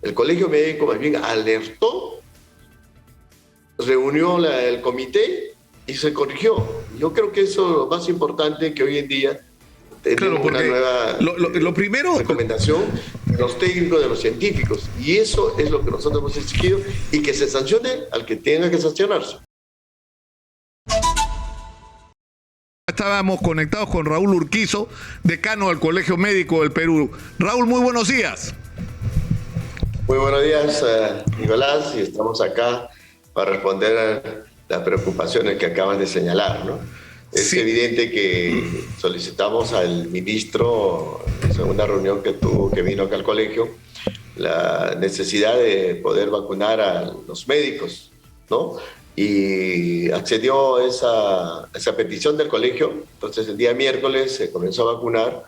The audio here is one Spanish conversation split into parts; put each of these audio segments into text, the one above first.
El colegio médico más bien alertó, reunió el comité y se corrigió. Yo creo que eso es lo más importante, que hoy en día Claro, tenemos una porque nueva lo primero... recomendación de los técnicos, de los científicos, y eso es lo que nosotros hemos exigido, y que se sancione al que tenga que sancionarse. Estábamos conectados con Raúl Urquizo, decano del Colegio Médico del Perú. Raúl, muy buenos días. Muy buenos días, Nicolás, y estamos acá para responder a las preocupaciones que acabas de señalar, ¿no? Es evidente que solicitamos al ministro, en la segunda reunión que vino acá al colegio, la necesidad de poder vacunar a los médicos, ¿no? Y accedió a esa petición del colegio. Entonces el día miércoles se comenzó a vacunar,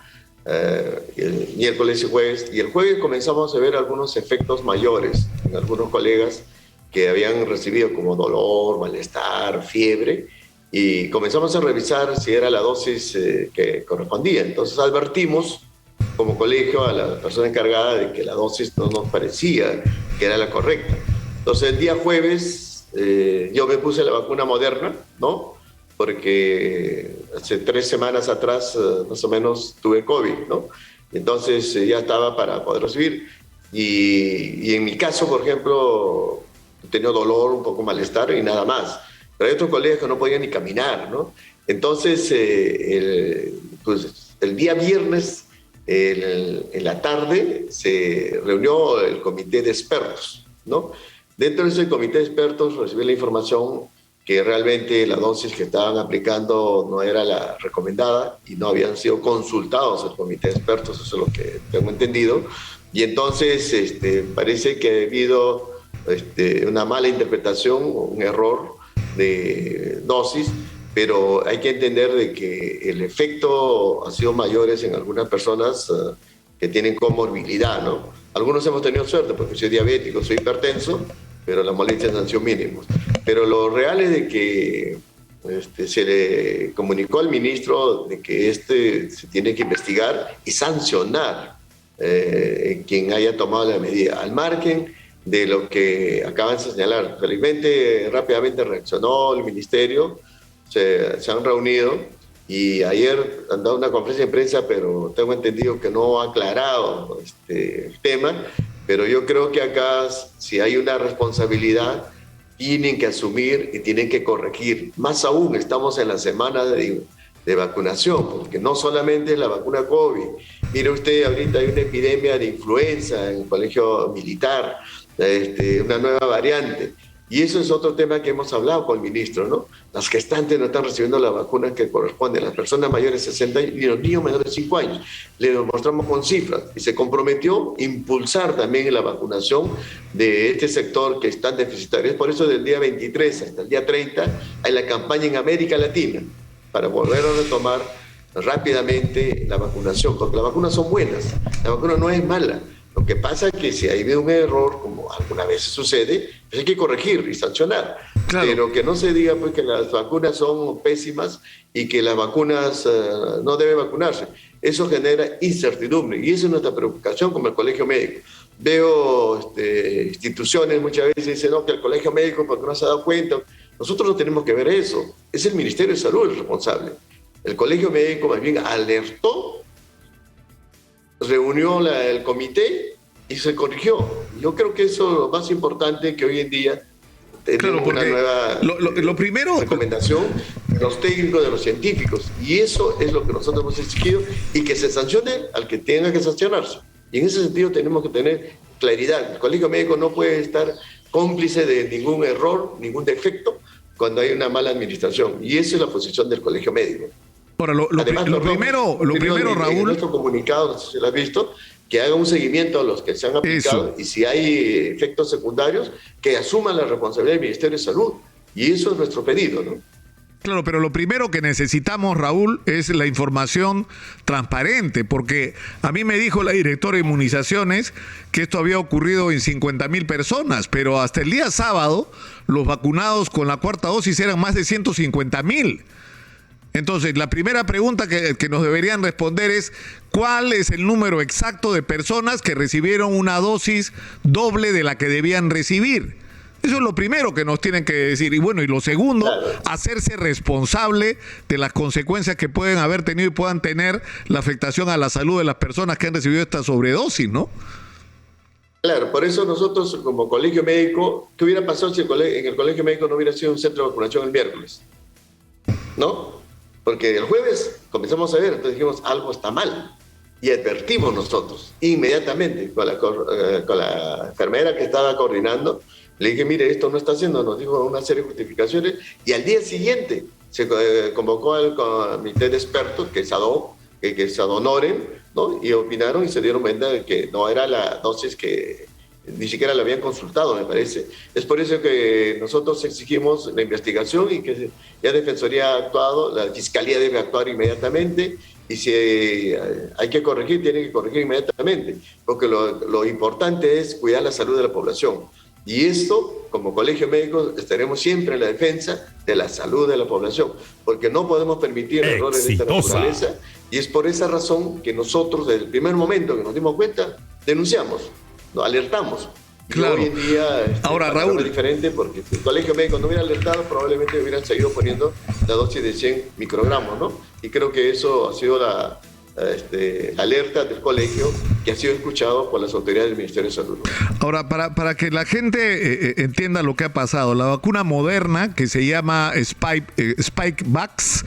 el miércoles y jueves, y el jueves comenzamos a ver algunos efectos mayores en algunos colegas que habían recibido como dolor, malestar, fiebre, y comenzamos a revisar si era la dosis que correspondía. Entonces advertimos como colegio a la persona encargada de que la dosis no nos parecía que era la correcta. Entonces el día jueves yo me puse la vacuna Moderna, ¿no? Porque hace 3 semanas atrás más o menos tuve COVID, ¿no? Entonces ya estaba para poder recibir. Y en mi caso, por ejemplo, he tenido dolor, un poco malestar y nada más. Pero hay otros colegas que no podían ni caminar, ¿no? Entonces, pues, el día viernes, en la tarde, se reunió el comité de expertos, ¿no? Dentro de ese comité de expertos recibí la información que realmente la dosis que estaban aplicando no era la recomendada y no habían sido consultados el comité de expertos, eso es lo que tengo entendido. Y entonces parece que ha habido una mala interpretación, un error de dosis, pero hay que entender de que el efecto ha sido mayores en algunas personas que tienen comorbilidad, ¿no? Algunos hemos tenido suerte porque soy diabético, soy hipertenso, pero las molestias han sido mínimos. Pero lo real es de que se le comunicó al ministro de que se tiene que investigar y sancionar quien haya tomado la medida, al margen de lo que acaban de señalar. Felizmente, rápidamente reaccionó el ministerio, se han reunido y ayer han dado una conferencia de prensa, pero tengo entendido que no ha aclarado el tema, pero yo creo que acá, si hay una responsabilidad, tienen que asumir y tienen que corregir. Más aún, estamos en la semana de vacunación, porque no solamente es la vacuna COVID. Mire usted, ahorita hay una epidemia de influenza en el colegio militar, una nueva variante. Y eso es otro tema que hemos hablado con el ministro, ¿no? Las gestantes no están recibiendo la vacuna que corresponde, las personas mayores de 60 años y los niños menores de 5 años. Le mostramos con cifras y se comprometió a impulsar también la vacunación de este sector que es tan deficitario. Es por eso del día 23 hasta el día 30 hay la campaña en América Latina para volver a retomar rápidamente la vacunación, porque las vacunas son buenas, la vacuna no es mala. Lo que pasa es que si hay un error, como alguna vez sucede, pues hay que corregir y sancionar. Claro. Pero que no se diga pues, que las vacunas son pésimas y que las vacunas no deben vacunarse. Eso genera incertidumbre y esa es nuestra preocupación como el Colegio Médico. Veo instituciones muchas veces dicen no, que el Colegio Médico porque no se ha dado cuenta. Nosotros no tenemos que ver eso. Es el Ministerio de Salud el responsable. El Colegio Médico más bien alertó, reunió el comité y se corrigió. Yo creo que eso es lo más importante, que hoy en día tenemos una nueva lo primero, recomendación de los técnicos, de los científicos, y eso es lo que nosotros hemos exigido, y que se sancione al que tenga que sancionarse. Y en ese sentido tenemos que tener claridad. El Colegio Médico no puede estar cómplice de ningún error, ningún defecto, cuando hay una mala administración, y esa es la posición del Colegio Médico. Ahora, Además, lo primero, Raúl, en nuestro comunicado, no sé si lo has visto, que haga un seguimiento a los que se han aplicado y si hay efectos secundarios, que asuman la responsabilidad del Ministerio de Salud. Y eso es nuestro pedido, ¿no? Claro, pero lo primero que necesitamos, Raúl, es la información transparente, porque a mí me dijo la directora de inmunizaciones que esto había ocurrido en 50.000 personas, pero hasta el día sábado los vacunados con la 4ª dosis eran más de 150.000. Entonces, la primera pregunta que nos deberían responder es: ¿cuál es el número exacto de personas que recibieron una dosis doble de la que debían recibir? Eso es lo primero que nos tienen que decir. Y bueno, y lo segundo, Claro. hacerse responsable de las consecuencias que pueden haber tenido y puedan tener la afectación a la salud de las personas que han recibido esta sobredosis, ¿no? Claro, por eso nosotros como colegio médico, ¿qué hubiera pasado si en el colegio médico no hubiera sido un centro de vacunación el miércoles? ¿No? Porque el jueves comenzamos a ver, entonces dijimos, algo está mal. Y advertimos nosotros inmediatamente con la enfermera que estaba coordinando. Le dije, mire, esto no está haciendo, nos dijo una serie de justificaciones. Y al día siguiente se convocó al comité de expertos, que es ad honorem, ¿no? Y opinaron y se dieron cuenta de que no era la dosis que ni siquiera la habían consultado, me parece. Es por eso que nosotros exigimos la investigación y que ya Defensoría ha actuado, la Fiscalía debe actuar inmediatamente y si hay que corregir, tiene que corregir inmediatamente, porque lo importante es cuidar la salud de la población. Y esto, como colegio médico, estaremos siempre en la defensa de la salud de la población, porque no podemos permitir errores de esta naturaleza. Y es por esa razón que nosotros, desde el primer momento que nos dimos cuenta, denunciamos, nos alertamos. Claro. Y hoy en día Ahora, Raúl, es diferente, porque si el colegio médico no hubiera alertado, probablemente hubieran seguido poniendo la dosis de 100 microgramos, ¿no? Y creo que eso ha sido la alerta del colegio, que ha sido escuchado por las autoridades del Ministerio de Salud. ahora, para que la gente entienda lo que ha pasado, la vacuna Moderna, que se llama Spikevax,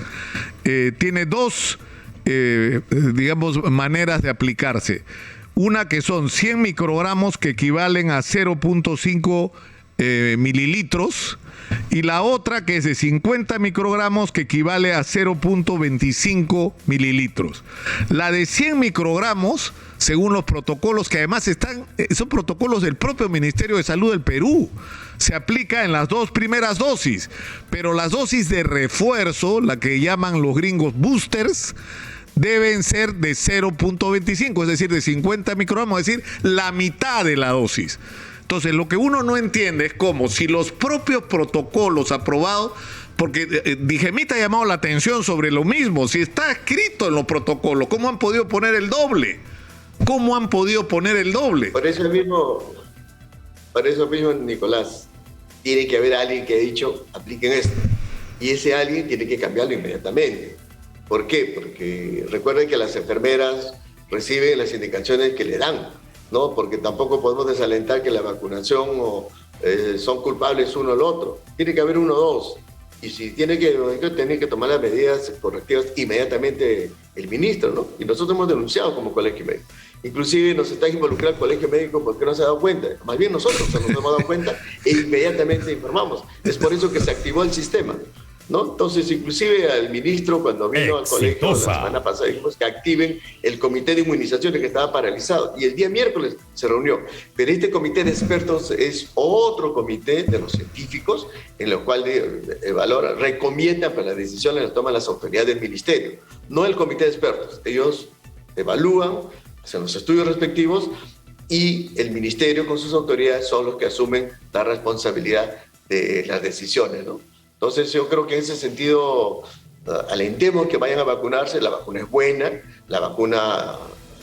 tiene dos, digamos, maneras de aplicarse. Una que son 100 microgramos, que equivalen a 0.5 mililitros, y la otra que es de 50 microgramos, que equivale a 0.25 mililitros. La de 100 microgramos, según los protocolos, que además son protocolos del propio Ministerio de Salud del Perú, se aplica en las dos primeras dosis, pero las dosis de refuerzo, la que llaman los gringos boosters, deben ser de 0.25, es decir, de 50 microgramos, es decir, la mitad de la dosis. Entonces, lo que uno no entiende es cómo, si los propios protocolos aprobados, porque Digemita ha llamado la atención sobre lo mismo, si está escrito en los protocolos, ¿cómo han podido poner el doble? ¿Cómo han podido poner el doble? Por eso mismo, Nicolás, tiene que haber alguien que ha dicho, apliquen esto. Y ese alguien tiene que cambiarlo inmediatamente. ¿Por qué? Porque recuerden que las enfermeras reciben las indicaciones que le dan, ¿no? Porque tampoco podemos desalentar que la vacunación son culpables uno al otro. Tiene que haber uno o dos. Y si tiene que tomar las medidas correctivas inmediatamente el ministro, ¿no? Y nosotros hemos denunciado como colegio médico. Inclusive nos está involucrado el colegio médico porque no se ha dado cuenta. Más bien nosotros nos hemos dado cuenta e inmediatamente informamos. Es por eso que se activó el sistema, ¿no? Entonces, inclusive al ministro, cuando vino al colegio la semana pasada, dijimos que activen el comité de inmunizaciones que estaba paralizado. Y el día miércoles se reunió. Pero este comité de expertos es otro comité de los científicos, en lo cual recomiendan para las decisiones las toman las autoridades del ministerio, no el comité de expertos. Ellos evalúan, hacen los estudios respectivos y el ministerio con sus autoridades son los que asumen la responsabilidad de las decisiones, ¿no? Entonces yo creo que en ese sentido alentemos que vayan a vacunarse. La vacuna es buena, la vacuna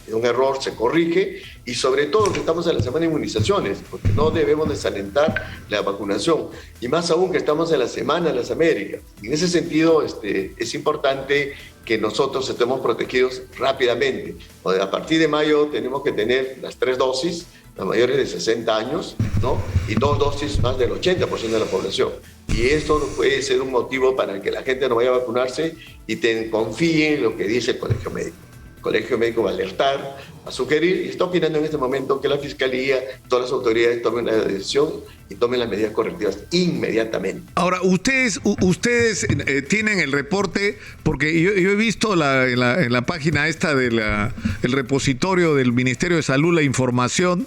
es un error, se corrige, y sobre todo que estamos en la semana de inmunizaciones, porque no debemos desalentar la vacunación, y más aún que estamos en la Semana de las Américas. Y en ese sentido es importante que nosotros estemos protegidos rápidamente. A partir de mayo tenemos que tener las 3 dosis, los mayores de 60 años, ¿no? Y 2 dosis más del 80% de la población. Y esto puede ser un motivo para que la gente no vaya a vacunarse y confíe en lo que dice el colegio médico. El colegio médico va a alertar, va a sugerir, y está opinando en este momento que la Fiscalía, todas las autoridades tomen la decisión y tomen las medidas correctivas inmediatamente. Ahora, ustedes tienen el reporte, porque yo he visto en la página esta del repositorio del Ministerio de Salud la información,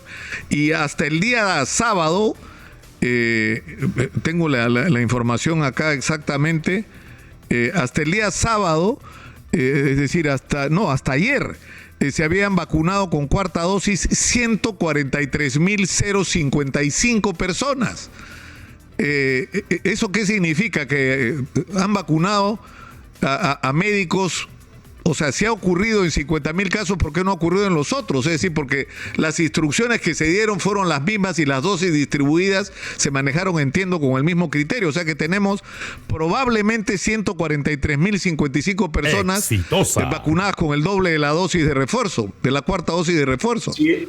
y hasta el día sábado, tengo la información acá exactamente, hasta el día sábado, es decir, hasta ayer, se habían vacunado con cuarta dosis 143.055 personas. ¿Eso qué significa? Que han vacunado a médicos. O sea, si ha ocurrido en 50.000 casos, ¿por qué no ha ocurrido en los otros? Es decir, porque las instrucciones que se dieron fueron las mismas y las dosis distribuidas se manejaron, entiendo, con el mismo criterio. O sea que tenemos probablemente 143.055 personas vacunadas con el doble de la dosis de refuerzo, de la cuarta dosis de refuerzo. Sí,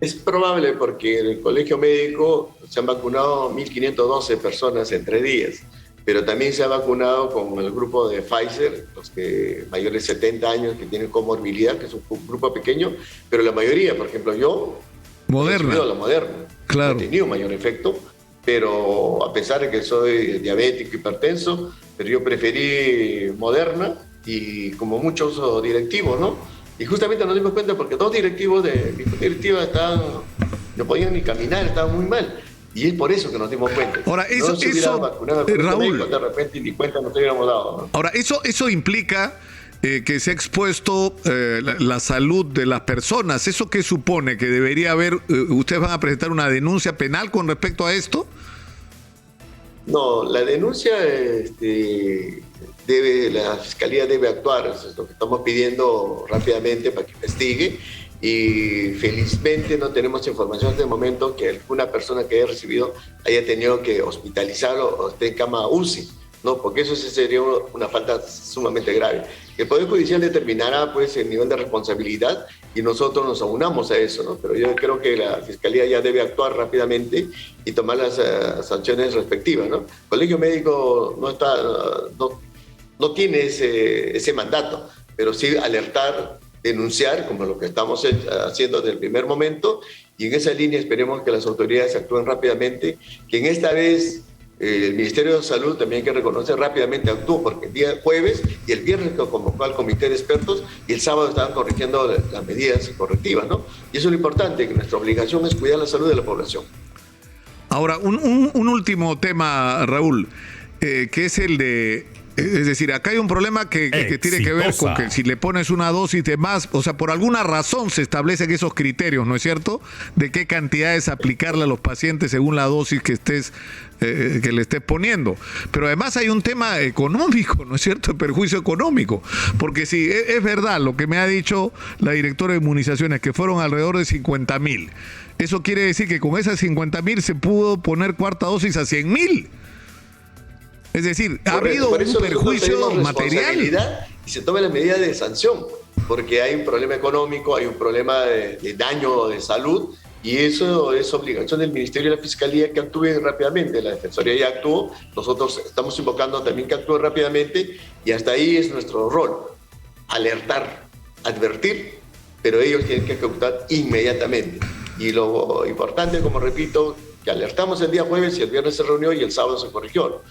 es probable porque en el colegio médico se han vacunado 1.512 personas en 3 días. Pero también se ha vacunado con el grupo de Pfizer, los que mayores de 70 años que tienen comorbilidad, que es un grupo pequeño, pero la mayoría, por ejemplo, yo he recibido la Moderna. Claro. No he tenido mayor efecto, pero a pesar de que soy diabético, hipertenso, pero yo preferí Moderna y como muchos directivos, ¿no? Y justamente nos dimos cuenta porque 2 directivos de mi directiva no podían ni caminar, estaban muy mal. Y es por eso que nos dimos cuenta. Ahora, eso Raúl, de repente ni cuenta nos hubiéramos dado, ¿no? Ahora, eso implica que se ha expuesto la salud de las personas. ¿Eso qué supone? ¿Que debería haber, ustedes van a presentar una denuncia penal con respecto a esto? No, la denuncia la Fiscalía debe actuar. Eso es lo que estamos pidiendo rápidamente para que investigue. Y felizmente no tenemos información hasta el momento que alguna persona que haya recibido haya tenido que hospitalizarlo o esté en cama UCI, ¿no? Porque eso sí sería una falta sumamente grave. El Poder Judicial determinará pues el nivel de responsabilidad y nosotros nos aunamos a eso, ¿no? Pero yo creo que la Fiscalía ya debe actuar rápidamente y tomar las sanciones respectivas, ¿no? El Colegio Médico no tiene ese mandato, pero sí alertar, denunciar, como lo que estamos haciendo desde el primer momento, y en esa línea esperemos que las autoridades actúen rápidamente, que en esta vez el Ministerio de Salud también hay que reconocer rápidamente actuó, porque el día jueves y el viernes convocó al comité de expertos y el sábado estaban corrigiendo las medidas correctivas, ¿no? Y eso es lo importante, que nuestra obligación es cuidar la salud de la población. Ahora, un último tema, Raúl, que es el de... Es decir, acá hay un problema que tiene que ver con que si le pones una dosis de más, o sea, por alguna razón se establecen esos criterios, ¿no es cierto? De qué cantidades aplicarle a los pacientes según la dosis que le estés poniendo. Pero además hay un tema económico, ¿no es cierto? El perjuicio económico. Porque si es verdad lo que me ha dicho la directora de inmunizaciones, que fueron alrededor de 50.000. Eso quiere decir que con esas 50.000 se pudo poner cuarta dosis a 100.000. Es decir, ha habido un perjuicio material. Y se tome la medida de sanción, porque hay un problema económico, hay un problema de daño de salud, y eso es obligación del Ministerio y la Fiscalía que actúen rápidamente. La Defensoría ya actuó, nosotros estamos invocando también que actúe rápidamente, y hasta ahí es nuestro rol, alertar, advertir, pero ellos tienen que ejecutar inmediatamente. Y lo importante, como repito, que alertamos el día jueves y el viernes se reunió y el sábado se corrigió.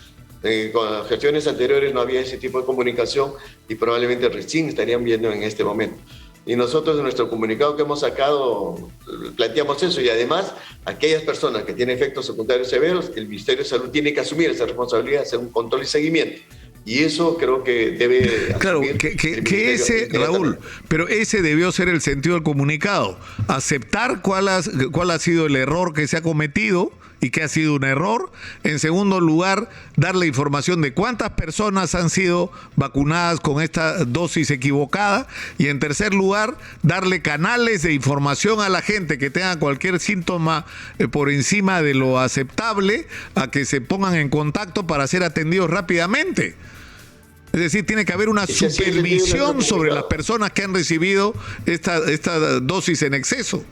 Con las gestiones anteriores no había ese tipo de comunicación y probablemente recién estarían viendo en este momento. Y nosotros en nuestro comunicado que hemos sacado planteamos eso, y además aquellas personas que tienen efectos secundarios severos, el Ministerio de Salud tiene que asumir esa responsabilidad, hacer un control y seguimiento. Y eso creo que debe... Claro, que ese, Raúl, pero ese debió ser el sentido del comunicado. Aceptar cuál ha sido el error que se ha cometido y que ha sido un error. En segundo lugar, dar la información de cuántas personas han sido vacunadas con esta dosis equivocada. Y en tercer lugar, darle canales de información a la gente que tenga cualquier síntoma por encima de lo aceptable, a que se pongan en contacto para ser atendidos rápidamente. Es decir, tiene que haber una supervisión sobre las personas que han recibido esta dosis en exceso.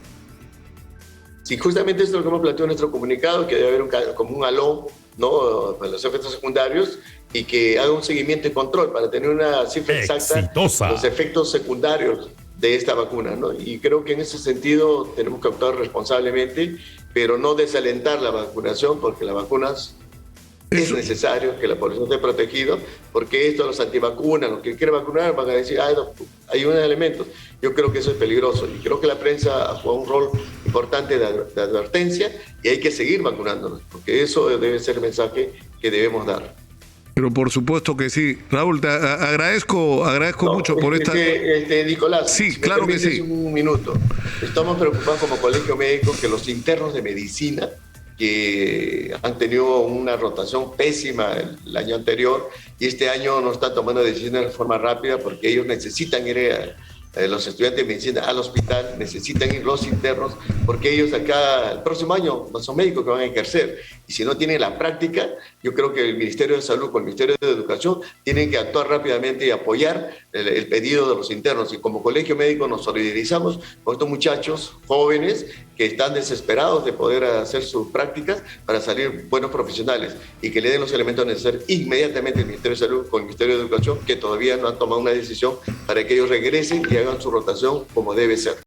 Sí, justamente esto es lo que hemos planteado en nuestro comunicado, que debe haber como un alón, ¿no?, para los efectos secundarios, y que haga un seguimiento y control para tener una cifra exacta de los efectos secundarios de esta vacuna, ¿no? Y creo que en ese sentido tenemos que actuar responsablemente, pero no desalentar la vacunación, porque las vacunas... Es necesario que la población esté protegida, porque esto, los antivacunas, los que quieren vacunar, van a decir, hay unos elementos. Yo creo que eso es peligroso, y creo que la prensa ha jugado un rol importante de advertencia, y hay que seguir vacunándonos, porque eso debe ser el mensaje que debemos dar. Pero por supuesto que sí. Raúl, te agradezco mucho por esta... Nicolás, sí, si claro que sí. Un minuto. Estamos preocupados como colegio médico que los internos de medicina que han tenido una rotación pésima el año anterior y este año no están tomando decisiones de forma rápida porque ellos necesitan ir los estudiantes de medicina al hospital, necesitan ir los internos, porque ellos acá el próximo año no son médicos que van a ejercer. Y si no tienen la práctica, yo creo que el Ministerio de Salud con el Ministerio de Educación tienen que actuar rápidamente y apoyar el pedido de los internos. Y como colegio médico nos solidarizamos con estos muchachos jóvenes que están desesperados de poder hacer sus prácticas para salir buenos profesionales y que le den los elementos necesarios inmediatamente el Ministerio de Salud con el Ministerio de Educación, que todavía no han tomado una decisión para que ellos regresen y hagan su rotación como debe ser.